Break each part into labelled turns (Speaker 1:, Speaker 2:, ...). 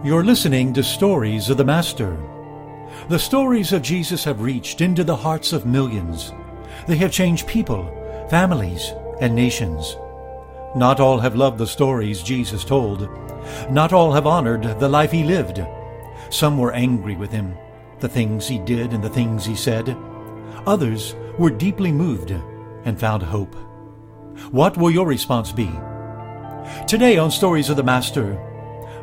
Speaker 1: You're listening to Stories of the Master. The stories of Jesus have reached into the hearts of millions. They have changed people, families, and nations. Not all have loved the stories Jesus told. Not all have honored the life he lived. Some were angry with him, the things he did and the things he said. Others were deeply moved and found hope. What will your response be? Today on Stories of the Master,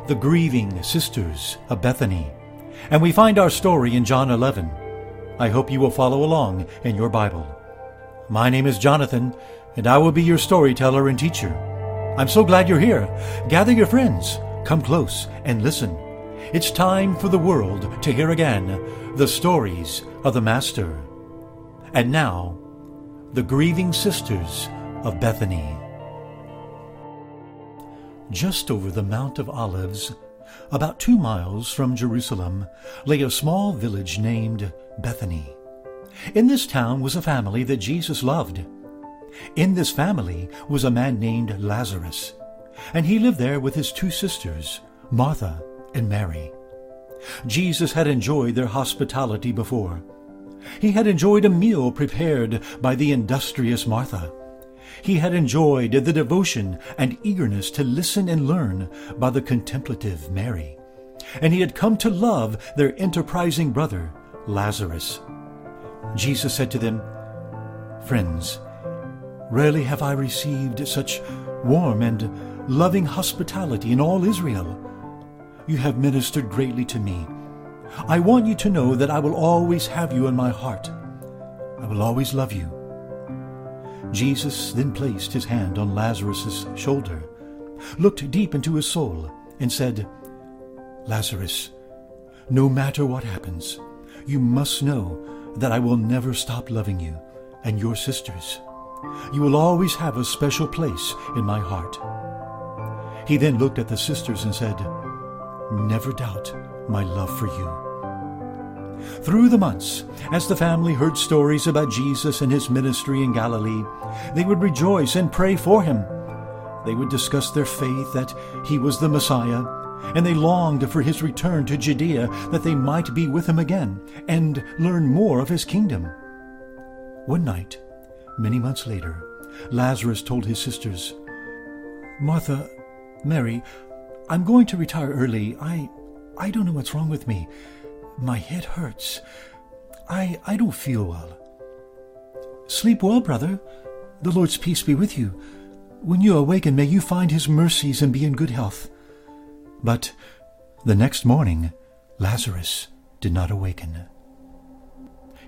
Speaker 1: the grieving sisters of Bethany. And we find our story in John 11. I hope you will follow along in your Bible. My name is Jonathan, and I will be your storyteller and teacher. I'm so glad you're here. Gather your friends, come close, and listen. It's time for the world to hear again the stories of the Master. And now, the grieving sisters of Bethany. Just over the Mount of Olives, about 2 miles from Jerusalem, lay a small village named Bethany. In this town was a family that Jesus loved. In this family was a man named Lazarus, and he lived there with his 2 sisters, Martha and Mary. Jesus had enjoyed their hospitality before. He had enjoyed a meal prepared by the industrious Martha. He had enjoyed the devotion and eagerness to listen and learn by the contemplative Mary. And he had come to love their enterprising brother, Lazarus. Jesus said to them, "Friends, rarely have I received such warm and loving hospitality in all Israel. You have ministered greatly to me. I want you to know that I will always have you in my heart. I will always love you." Jesus then placed his hand on Lazarus' shoulder, looked deep into his soul, and said, "Lazarus, no matter what happens, you must know that I will never stop loving you and your sisters. You will always have a special place in my heart." He then looked at the sisters and said, "Never doubt my love for you." Through the months, as the family heard stories about Jesus and his ministry in Galilee, they would rejoice and pray for him. They would discuss their faith that he was the Messiah, and they longed for his return to Judea that they might be with him again and learn more of his kingdom. One night, many months later, Lazarus told his sisters, "Martha, Mary, I'm going to retire early. I don't know what's wrong with me. My head hurts. I don't feel well." "Sleep well, brother. The Lord's peace be with you. When you awaken, may you find his mercies and be in good health." But the next morning, Lazarus did not awaken.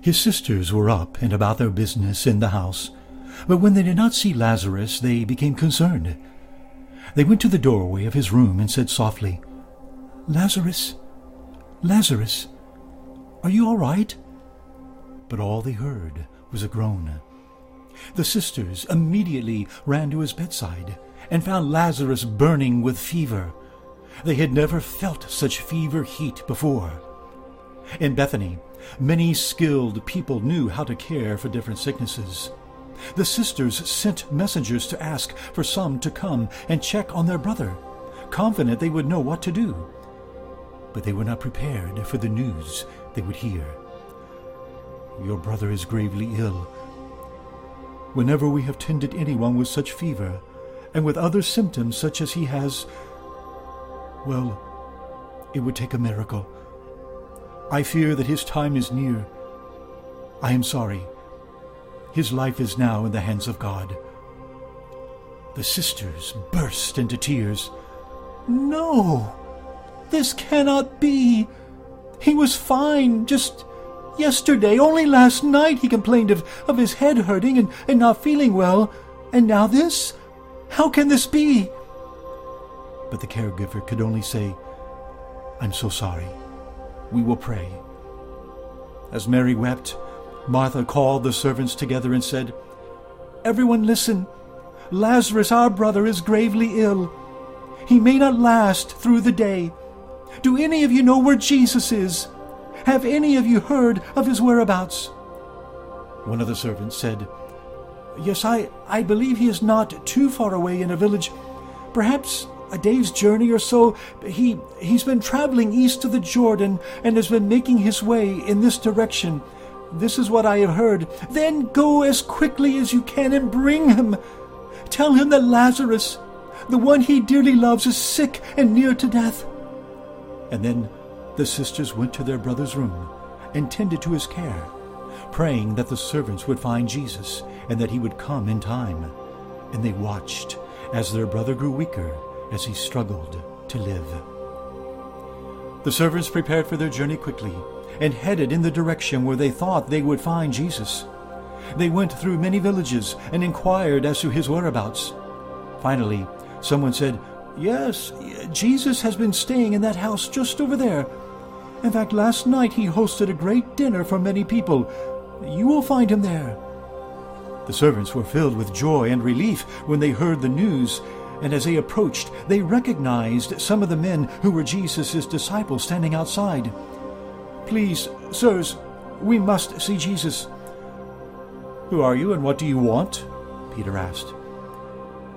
Speaker 1: His sisters were up and about their business in the house, but when they did not see Lazarus, they became concerned. They went to the doorway of his room and said softly, "Lazarus, Lazarus, are you all right?" But all they heard was a groan. The sisters immediately ran to his bedside and found Lazarus burning with fever. They had never felt such fever heat before. In Bethany, many skilled people knew how to care for different sicknesses. The sisters sent messengers to ask for some to come and check on their brother, confident they would know what to do. But they were not prepared for the news they would hear. "Your brother is gravely ill. Whenever we have tended anyone with such fever, and with other symptoms such as he has, well, it would take a miracle. I fear that his time is near. I am sorry. His life is now in the hands of God." The sisters burst into tears. "No! This cannot be. He was fine just yesterday. Only last night he complained of his head hurting and not feeling well. And now this? How can this be?" But the caregiver could only say, "I'm so sorry. We will pray." As Mary wept, Martha called the servants together and said, "Everyone listen. Lazarus, our brother, is gravely ill. He may not last through the day. Do any of you know where Jesus is? Have any of you heard of his whereabouts?" One of the servants said, "Yes, I believe he is not too far away in a village. Perhaps a day's journey or so. He's been traveling east of the Jordan and has been making his way in this direction. This is what I have heard. Then go as quickly as you can and bring him. Tell him that Lazarus, the one he dearly loves, is sick and near to death." And then the sisters went to their brother's room and tended to his care, praying that the servants would find Jesus and that he would come in time. And they watched as their brother grew weaker as he struggled to live. The servants prepared for their journey quickly and headed in the direction where they thought they would find Jesus. They went through many villages and inquired as to his whereabouts. Finally, someone said, "Yes, Jesus has been staying in that house just over there. In fact, last night he hosted a great dinner for many people. You will find him there." The servants were filled with joy and relief when they heard the news, and as they approached, they recognized some of the men who were Jesus' disciples standing outside. "Please, sirs, we must see Jesus." "Who are you and what do you want?" Peter asked.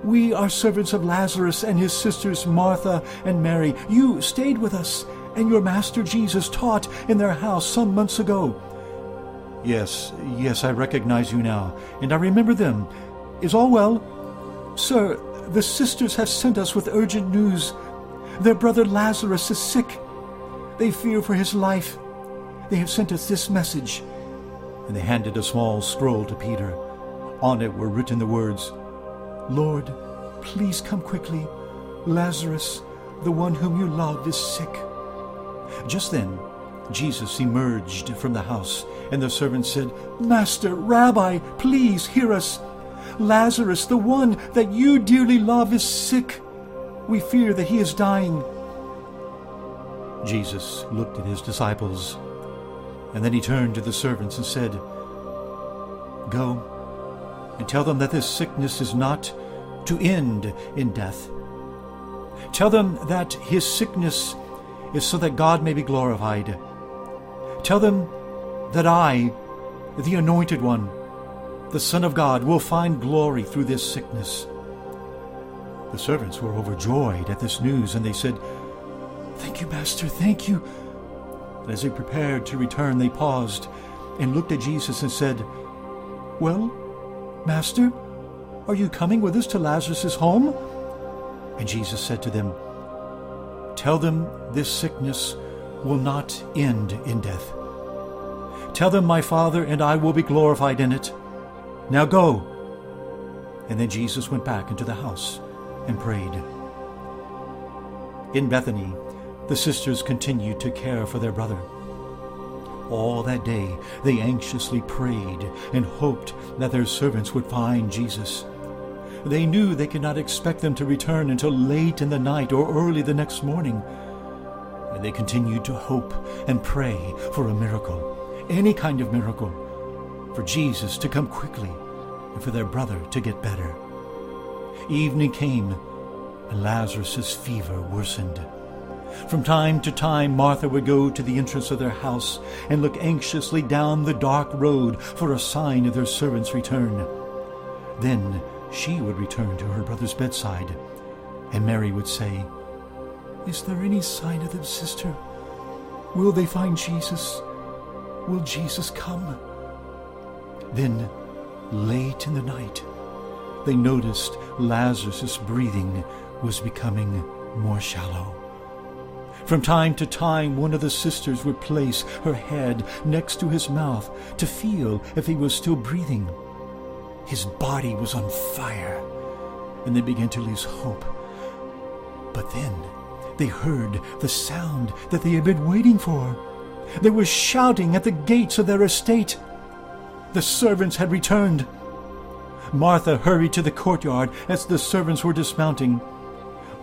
Speaker 1: "We are servants of Lazarus and his sisters Martha and Mary. You stayed with us, and your master Jesus taught in their house some months ago." Yes, I recognize you now, and I remember them. Is all well?" "Sir, the sisters have sent us with urgent news. Their brother Lazarus is sick. They fear for his life. They have sent us this message." And they handed a small scroll to Peter. On it were written the words, "Lord, please come quickly. Lazarus, the one whom you loved, is sick." Just then, Jesus emerged from the house, and the servants said, "Master, Rabbi, please hear us. Lazarus, the one that you dearly love, is sick. We fear that he is dying." Jesus looked at his disciples, and then he turned to the servants and said, "Go and tell them that this sickness is not to end in death. Tell them that his sickness is so that God may be glorified. Tell them that I, the Anointed One, the Son of God, will find glory through this sickness." The servants were overjoyed at this news, and they said, "Thank you, Master, thank you." And as they prepared to return, they paused and looked at Jesus and said, "Well, Master, are you coming with us to Lazarus' home?" And Jesus said to them, "Tell them this sickness will not end in death. Tell them my Father and I will be glorified in it. Now go." And then Jesus went back into the house and prayed. In Bethany, the sisters continued to care for their brother. All that day they anxiously prayed and hoped that their servants would find Jesus. They knew they could not expect them to return until late in the night or early the next morning. And they continued to hope and pray for a miracle, any kind of miracle, for Jesus to come quickly and for their brother to get better. Evening came, and Lazarus' fever worsened. From time to time, Martha would go to the entrance of their house and look anxiously down the dark road for a sign of their servant's return. Then she would return to her brother's bedside, and Mary would say, "Is there any sign of them, sister? Will they find Jesus? Will Jesus come?" Then, late in the night, they noticed Lazarus' breathing was becoming more shallow. From time to time, one of the sisters would place her head next to his mouth to feel if he was still breathing. His body was on fire, and they began to lose hope. But then they heard the sound that they had been waiting for. They were shouting at the gates of their estate. The servants had returned. Martha hurried to the courtyard as the servants were dismounting.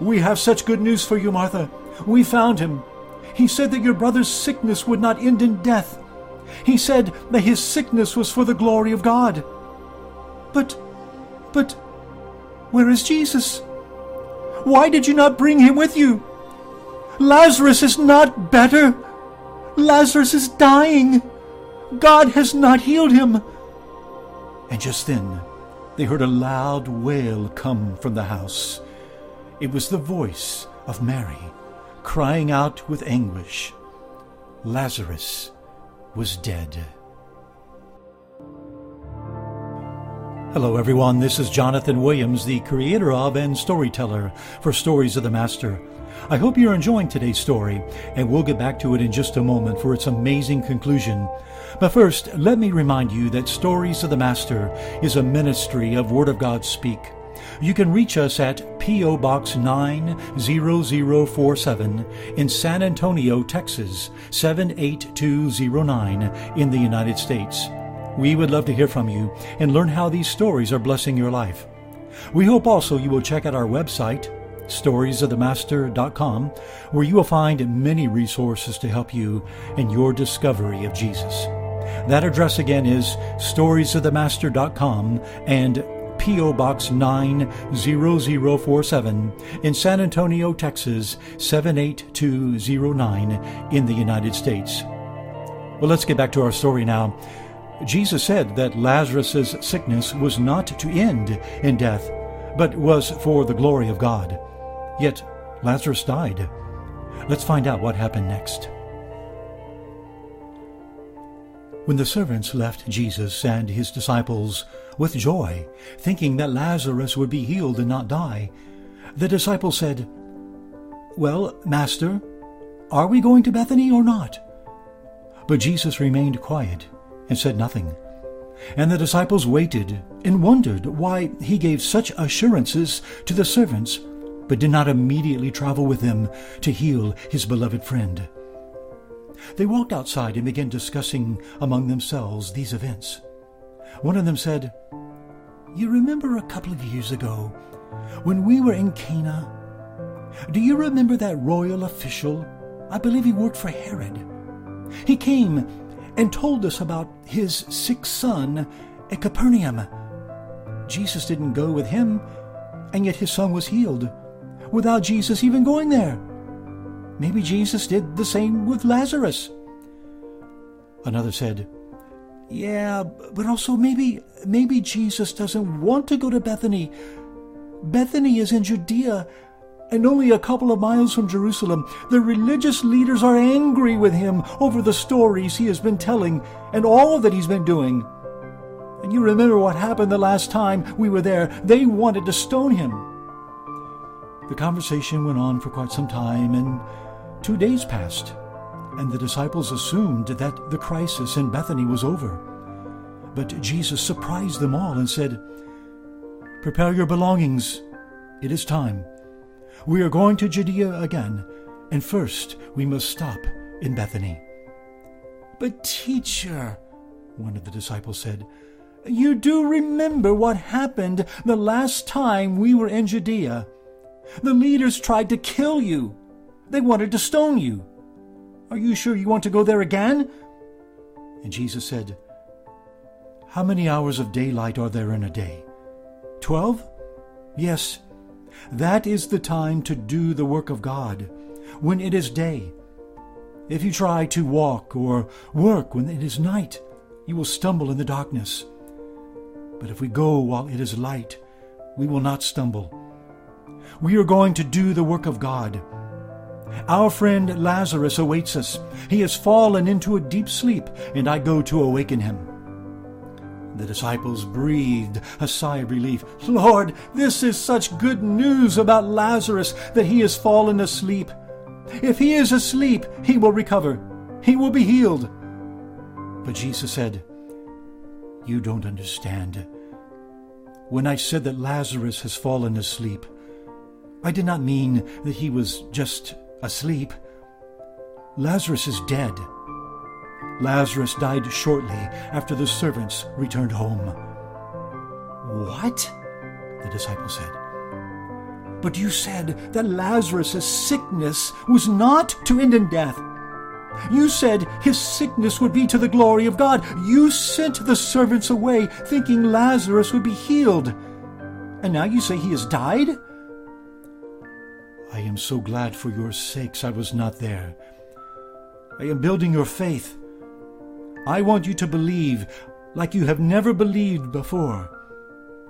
Speaker 1: "We have such good news for you, Martha. We found him. He said that your brother's sickness would not end in death. He said that his sickness was for the glory of God." But, where is Jesus? Why did you not bring him with you? Lazarus is not better. Lazarus is dying. God has not healed him." And just then they heard a loud wail come from the house. It was the voice of Mary, crying out with anguish. Lazarus was dead. Hello everyone, this is Jonathan Williams, the creator of and storyteller for Stories of the Master. I hope you're enjoying today's story, and we'll get back to it in just a moment for its amazing conclusion. But first, let me remind you that Stories of the Master is a ministry of Word of God Speak. You can reach us at P.O. Box 90047 in San Antonio, Texas, 78209 in the United States. We would love to hear from you and learn how these stories are blessing your life. We hope also you will check out our website, storiesofthemaster.com, where you will find many resources to help you in your discovery of Jesus. That address again is storiesofthemaster.com and P.O. Box 90047 in San Antonio, Texas, 78209 in the United States. Well, let's get back to our story now. Jesus said that Lazarus' sickness was not to end in death, but was for the glory of God. Yet Lazarus died. Let's find out what happened next. When the servants left Jesus and his disciples with joy, thinking that Lazarus would be healed and not die, the disciples said, "Well, Master, are we going to Bethany or not?" But Jesus remained quiet and said nothing. And the disciples waited and wondered why he gave such assurances to the servants, but did not immediately travel with them to heal his beloved friend. They walked outside and began discussing among themselves these events. One of them said, "You remember a couple of years ago when we were in Cana? Do you remember that royal official? I believe he worked for Herod. He came and told us about his sick son at Capernaum. Jesus didn't go with him, and yet his son was healed without Jesus even going there. Maybe Jesus did the same with Lazarus." Another said, "Yeah, but also maybe Jesus doesn't want to go to Bethany. Bethany is in Judea and only a couple of miles from Jerusalem. The religious leaders are angry with him over the stories he has been telling and all that he's been doing. And you remember what happened the last time we were there. They wanted to stone him." The conversation went on for quite some time, and 2 days passed, and the disciples assumed that the crisis in Bethany was over. But Jesus surprised them all and said, "Prepare your belongings. It is time. We are going to Judea again, and first we must stop in Bethany." "But teacher," one of the disciples said, "you do remember what happened the last time we were in Judea. The leaders tried to kill you. They wanted to stone you. Are you sure you want to go there again?" And Jesus said, "How many hours of daylight are there in a day? 12? Yes. That is the time to do the work of God, when it is day. If you try to walk or work when it is night, you will stumble in the darkness. But if we go while it is light, we will not stumble. We are going to do the work of God. Our friend Lazarus awaits us. He has fallen into a deep sleep, and I go to awaken him." The disciples breathed a sigh of relief. "Lord, this is such good news about Lazarus that he has fallen asleep. If he is asleep, he will recover. He will be healed." But Jesus said, "You don't understand. When I said that Lazarus has fallen asleep, I did not mean that he was just asleep. Lazarus is dead. Lazarus died shortly after the servants returned home." "What?" the disciple said. "But you said that Lazarus' sickness was not to end in death. You said his sickness would be to the glory of God. You sent the servants away thinking Lazarus would be healed. And now you say he has died?" "I am so glad for your sakes I was not there. I am building your faith. I want you to believe like you have never believed before.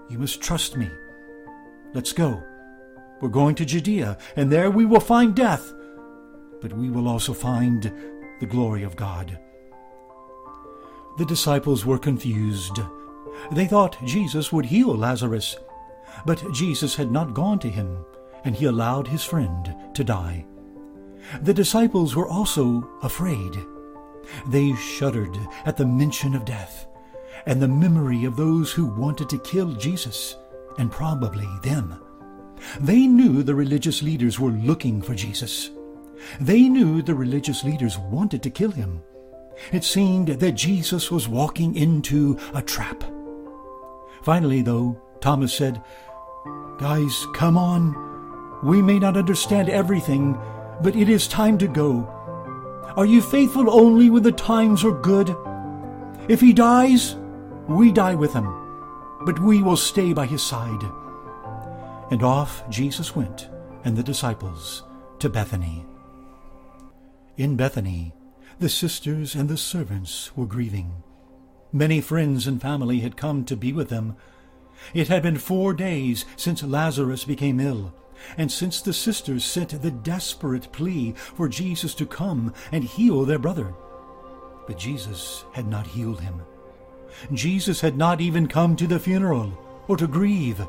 Speaker 1: You must trust me. Let's go." We're going to Judea, and there we will find death, but we will also find the glory of God." The disciples were confused. They thought Jesus would heal Lazarus, but Jesus had not gone to him, and he allowed his friend to die. The disciples were also afraid. They shuddered at the mention of death and the memory of those who wanted to kill Jesus, and probably them. They knew the religious leaders were looking for Jesus. They knew the religious leaders wanted to kill him. It seemed that Jesus was walking into a trap. Finally, though, Thomas said, "Guys, come on. We may not understand everything, but it is time to go. Are you faithful only when the times are good? If he dies, we die with him, but we will stay by his side." And off Jesus went and the disciples to Bethany. In Bethany, the sisters and the servants were grieving. Many friends and family had come to be with them. It had been 4 days since Lazarus became ill, and since the sisters sent the desperate plea for Jesus to come and heal their brother. But Jesus had not healed him. Jesus had not even come to the funeral or to grieve.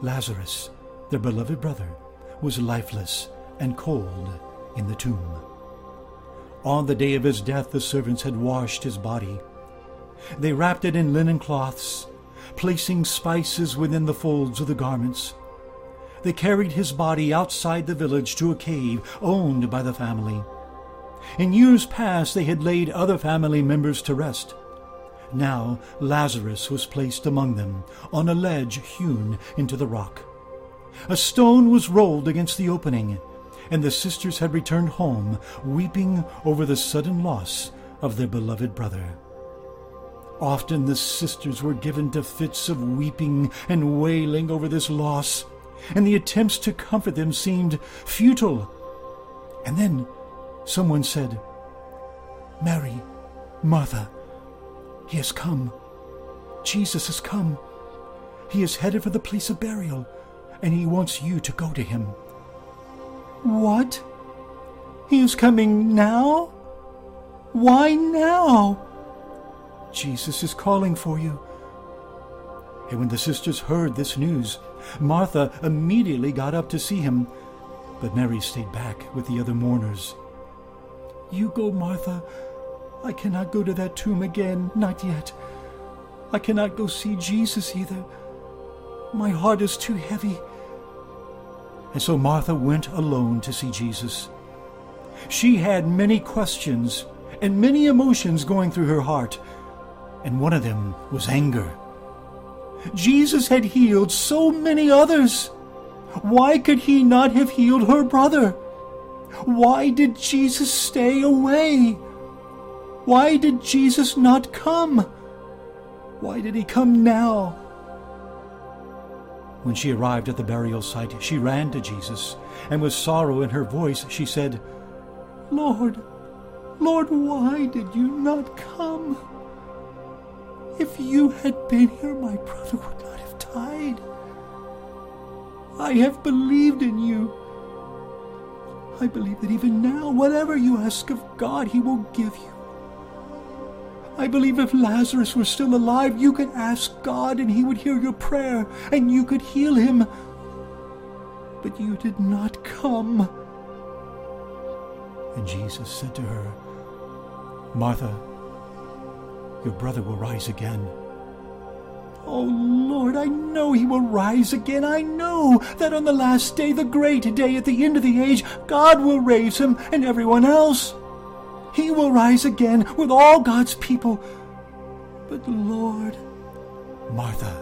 Speaker 1: Lazarus, their beloved brother, was lifeless and cold in the tomb. On the day of his death, the servants had washed his body. They wrapped it in linen cloths, placing spices within the folds of the garments. They carried his body outside the village to a cave owned by the family. In years past, they had laid other family members to rest. Now Lazarus was placed among them on a ledge hewn into the rock. A stone was rolled against the opening, and the sisters had returned home, weeping over the sudden loss of their beloved brother. Often the sisters were given to fits of weeping and wailing over this loss, and the attempts to comfort them seemed futile. And then someone said, "Mary, Martha, he has come. Jesus has come. He is headed for the place of burial, and he wants you to go to him." "What? He is coming now? Why now?" "Jesus is calling for you." And when the sisters heard this news, Martha immediately got up to see him, but Mary stayed back with the other mourners. "You go, Martha. I cannot go to that tomb again, not yet. I cannot go see Jesus either. My heart is too heavy." And so Martha went alone to see Jesus. She had many questions and many emotions going through her heart, and one of them was anger. Jesus had healed so many others. Why could he not have healed her brother? Why did Jesus stay away? Why did Jesus not come? Why did he come now? When she arrived at the burial site, she ran to Jesus, and with sorrow in her voice she said, Lord, why did you not come? If you had been here, my brother would not have died. I have believed in you. I believe that even now, whatever you ask of God, he will give you. I believe if Lazarus were still alive, you could ask God and he would hear your prayer and you could heal him. But you did not come. And Jesus said to her, Martha, your brother will rise again. Oh, Lord, I know he will rise again. I know that on the last day, the great day at the end of the age, God will raise him and everyone else. He will rise again with all God's people. But Lord, Martha,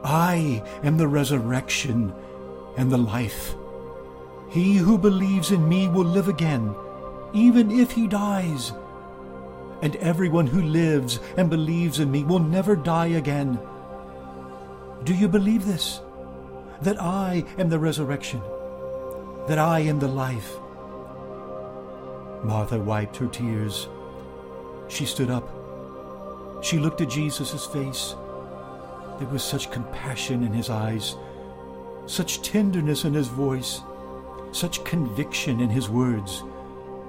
Speaker 1: I am the resurrection and the life. He who believes in me will live again, even if he dies. And everyone who lives and believes in me will never die again. Do you believe this? That I am the resurrection, that I am the life? Martha wiped her tears. She stood up. She looked at Jesus' face. There was such compassion in his eyes, such tenderness in his voice, such conviction in his words.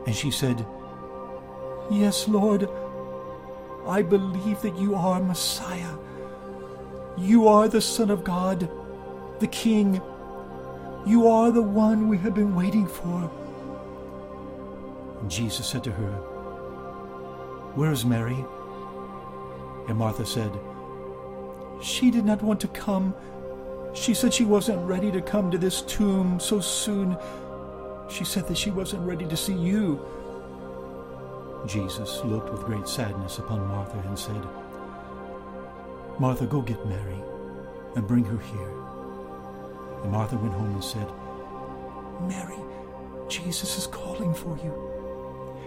Speaker 1: And she said, "Yes, Lord, I believe that you are Messiah. You are the Son of God, the King. You are the one we have been waiting for." And Jesus said to her, "Where is Mary?" And Martha said, "She did not want to come. She said she wasn't ready to come to this tomb so soon. She said that she wasn't ready to see you." Jesus looked with great sadness upon Martha and said, "Martha, go get Mary and bring her here." And Martha went home and said, "Mary, Jesus is calling for you.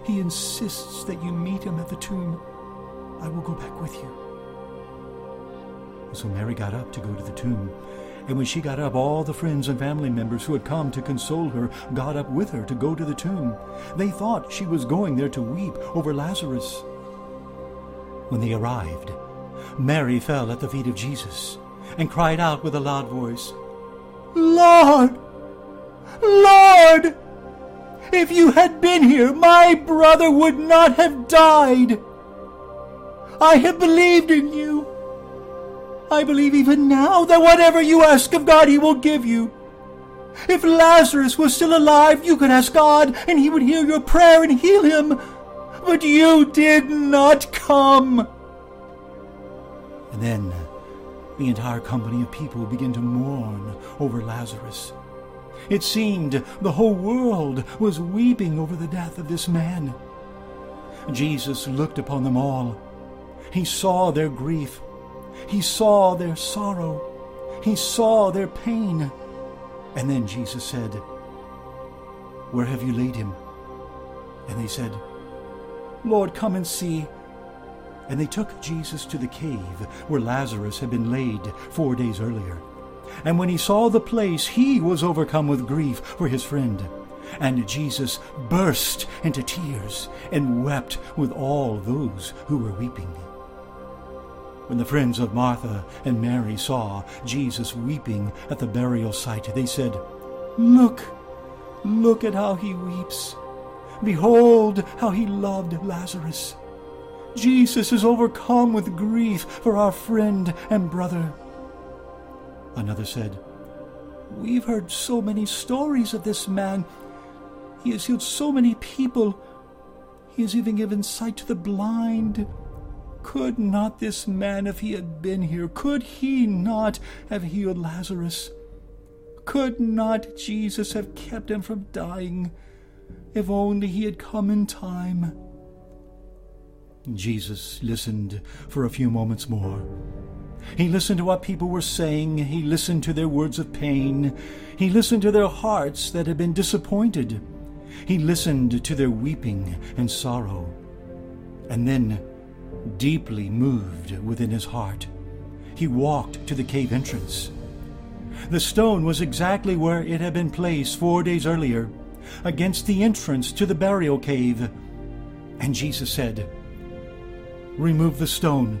Speaker 1: He insists that you meet him at the tomb. I will go back with you." So Mary got up to go to the tomb. And when she got up, all the friends and family members who had come to console her got up with her to go to the tomb. They thought she was going there to weep over Lazarus. When they arrived, Mary fell at the feet of Jesus and cried out with a loud voice, "Lord, Lord, if you had been here, my brother would not have died. I have believed in you. I believe even now that whatever you ask of God, he will give you. If Lazarus was still alive, you could ask God, and he would hear your prayer and heal him. But you did not come." And then the entire company of people began to mourn over Lazarus. It seemed the whole world was weeping over the death of this man. Jesus looked upon them all. He saw their grief. He saw their sorrow. He saw their pain. And then Jesus said, "Where have you laid him?" And they said, "Lord, come and see." And they took Jesus to the cave where Lazarus had been laid 4 days earlier. And when he saw the place, he was overcome with grief for his friend. And Jesus burst into tears and wept with all those who were weeping. When the friends of Martha and Mary saw Jesus weeping at the burial site, they said, Look at how he weeps. Behold how he loved Lazarus. Jesus is overcome with grief for our friend and brother." Another said, "We've heard so many stories of this man. He has healed so many people. He has even given sight to the blind. Could not this man, if he had been here, could he not have healed Lazarus? Could not Jesus have kept him from dying, if only he had come in time?" Jesus listened for a few moments more. He listened to what people were saying. He listened to their words of pain. He listened to their hearts that had been disappointed. He listened to their weeping and sorrow. And then, deeply moved within his heart, he walked to the cave entrance. The stone was exactly where it had been placed 4 days earlier, against the entrance to the burial cave. And Jesus said, "Remove the stone."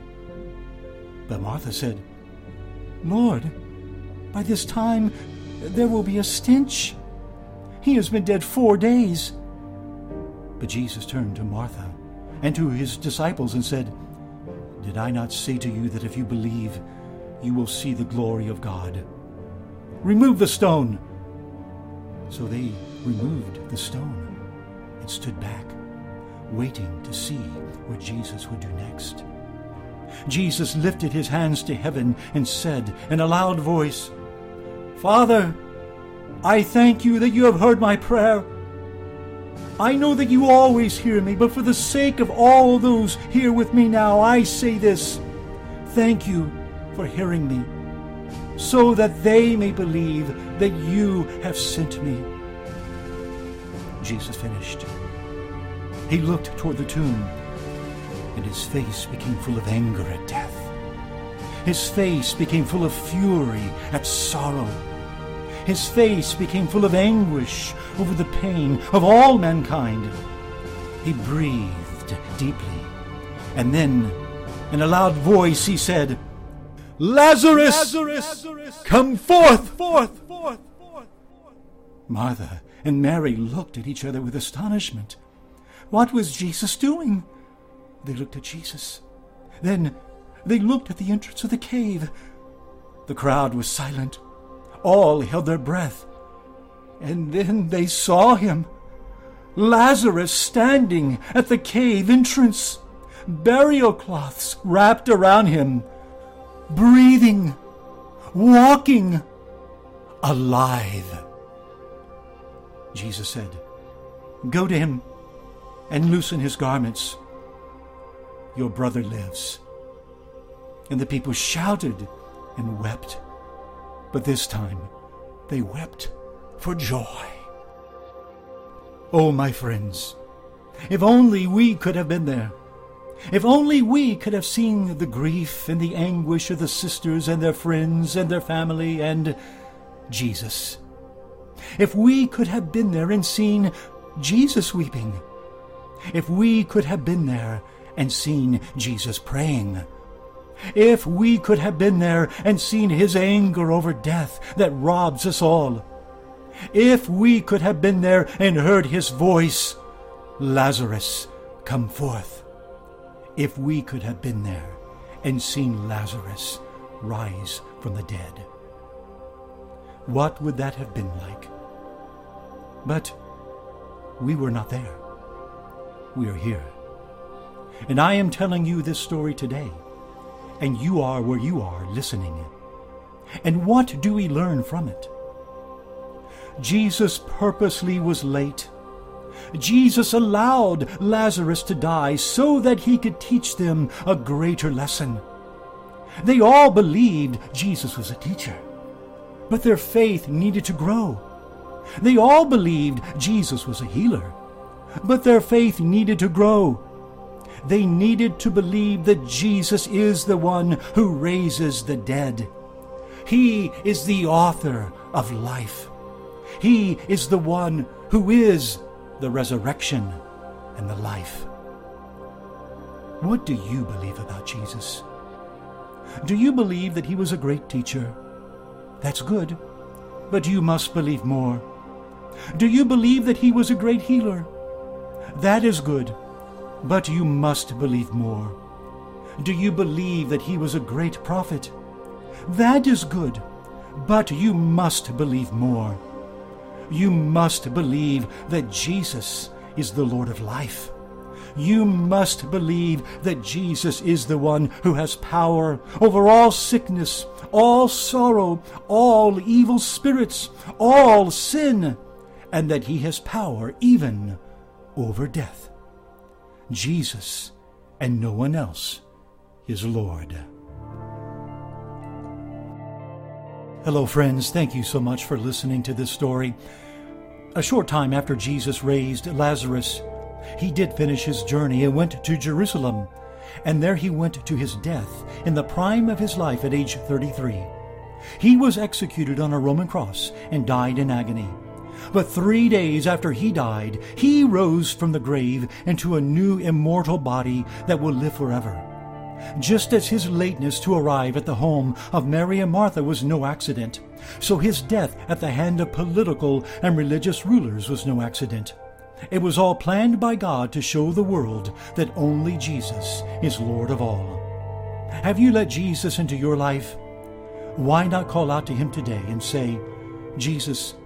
Speaker 1: But Martha said, "Lord, by this time there will be a stench. He has been dead 4 days." But Jesus turned to Martha and to his disciples and said, "Did I not say to you that if you believe, you will see the glory of God? Remove the stone." So they removed the stone and stood back, waiting to see what Jesus would do next. Jesus lifted his hands to heaven and said in a loud voice, "Father, I thank you that you have heard my prayer. I know that you always hear me, but for the sake of all those here with me now, I say this: thank you for hearing me, so that they may believe that you have sent me." Jesus finished. He looked toward the tomb, and his face became full of anger at death. His face became full of fury at sorrow. His face became full of anguish over the pain of all mankind. He breathed deeply, and then, in a loud voice, he said, Lazarus, come forth! Martha and Mary looked at each other with astonishment. What was Jesus doing? They looked at Jesus. Then they looked at the entrance of the cave. The crowd was silent. All held their breath. And then they saw him, Lazarus standing at the cave entrance, burial cloths wrapped around him, breathing, walking, alive. Jesus said, "Go to him and loosen his garments. Your brother lives." And the people shouted and wept. But this time they wept for joy. Oh, my friends, if only we could have been there. If only we could have seen the grief and the anguish of the sisters and their friends and their family and Jesus. If we could have been there and seen Jesus weeping. If we could have been there and seen Jesus praying. If we could have been there and seen his anger over death that robs us all. If we could have been there and heard his voice, "Lazarus, come forth." If we could have been there and seen Lazarus rise from the dead. What would that have been like? But we were not there. We are here. And I am telling you this story today. And you are where you are listening. And what do we learn from it? Jesus purposely was late. Jesus allowed Lazarus to die so that he could teach them a greater lesson. They all believed Jesus was a teacher, but their faith needed to grow. They all believed Jesus was a healer, but their faith needed to grow. They needed to believe that Jesus is the one who raises the dead. He is the author of life. He is the one who is the resurrection and the life. What do you believe about Jesus? Do you believe that he was a great teacher? That's good, but you must believe more. Do you believe that he was a great healer? That is good, but you must believe more. Do you believe that he was a great prophet? That is good, but you must believe more. You must believe that Jesus is the Lord of life. You must believe that Jesus is the one who has power over all sickness, all sorrow, all evil spirits, all sin, and that he has power even over death. Jesus and no one else is Lord. Hello, friends. Thank you so much for listening to this story. A short time after Jesus raised Lazarus, he did finish his journey and went to Jerusalem, and there he went to his death in the prime of his life at age 33. He was executed on a Roman cross and died in agony. But 3 days after he died, he rose from the grave into a new immortal body that will live forever. Just as his lateness to arrive at the home of Mary and Martha was no accident, so his death at the hand of political and religious rulers was no accident. It was all planned by God to show the world that only Jesus is Lord of all. Have you let Jesus into your life? Why not call out to him today and say, "Jesus,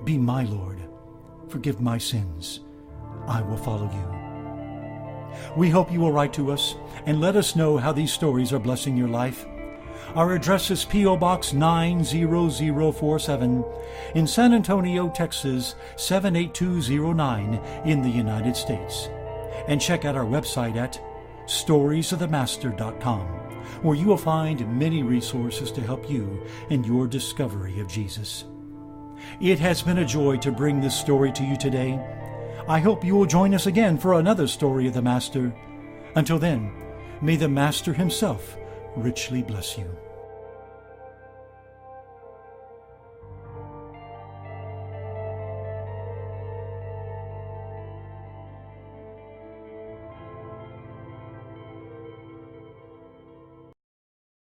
Speaker 1: be my Lord. Forgive my sins. I will follow you." We hope you will write to us and let us know how these stories are blessing your life. Our address is P.O. Box 90047 in San Antonio, Texas 78209 in the United States. And check out our website at storiesofthemaster.com, where you will find many resources to help you in your discovery of Jesus. It has been a joy to bring this story to you today. I hope you will join us again for another story of the Master. Until then, may the Master himself richly bless you.